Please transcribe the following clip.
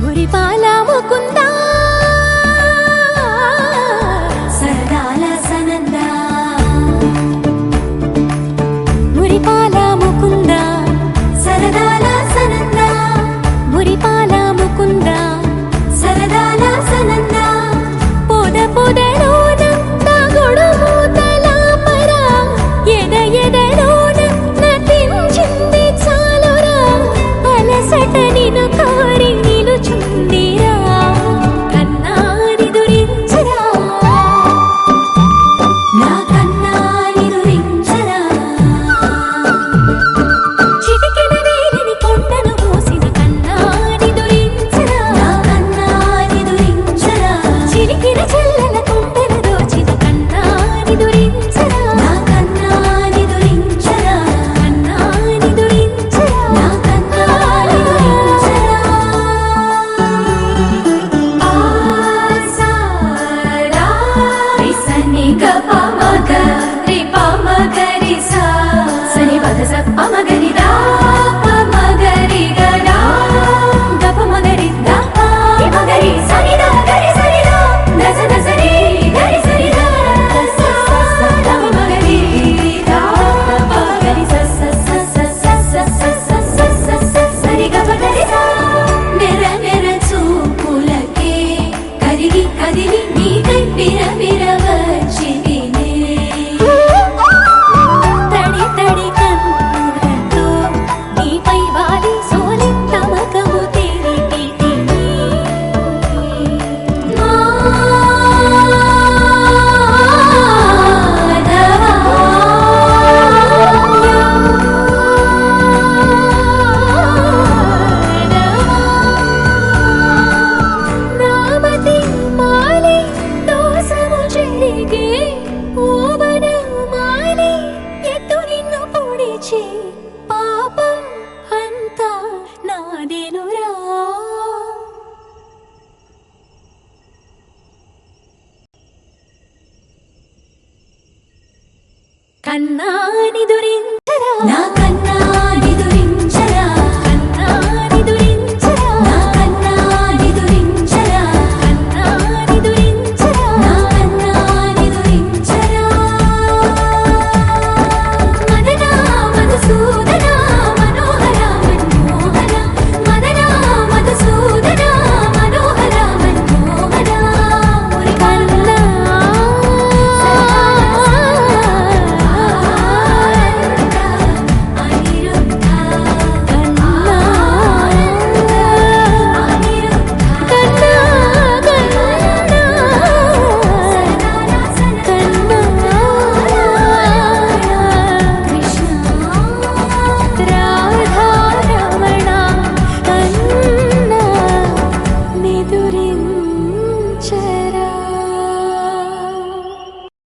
మురిపాల ముకుంద సరదాల సనంద మురిపాల ముకుంద సరదాల సనంద మురిపాల ముకుంద సరదాల సనంద పొద పొదలోన తాగుడు మూతల మర ఎద ఎదలోన నటించింది చాలురా అలసట నిను కోరి నిలుచుందిరా కన్నాని దురించరా నా కన్నాని దురించరా చిటికెన వేలిని కొండను మోసిన కన్నాని దురించరా నా కన్నాని దురించరా చిలికిన చెల్లెల కొండను దోచిన కన్నాని దురించరా నా కన్నాని దురించరా కన్నాని దురించరా నా కన్నాని దురించరా ఆసారా రిసని గప మగ రిప మగరి సా సని పద సప్ప మగరి దా ప మగరి గడా గప మగరి దా ప మగరి సని దా గరి సని దా దస దసరి గరి సని దా స స ద మగరి దా ప గరి స స స స స స స స స సరి గప గరి సా నెర నెర చూపులకే కరిగి కదిలి నీకై బిర వచ్చిదినే తడి తడి కన్నులతో నీపై వాలి సోలి తమకము తిరిగితిని నామతి మాలి దోసము చెరిగే ఓవన మాలి ఎత్తు నిన్ను పొడిచి పాపం అంతా నాదేనురా కన్నాని దురించరా నా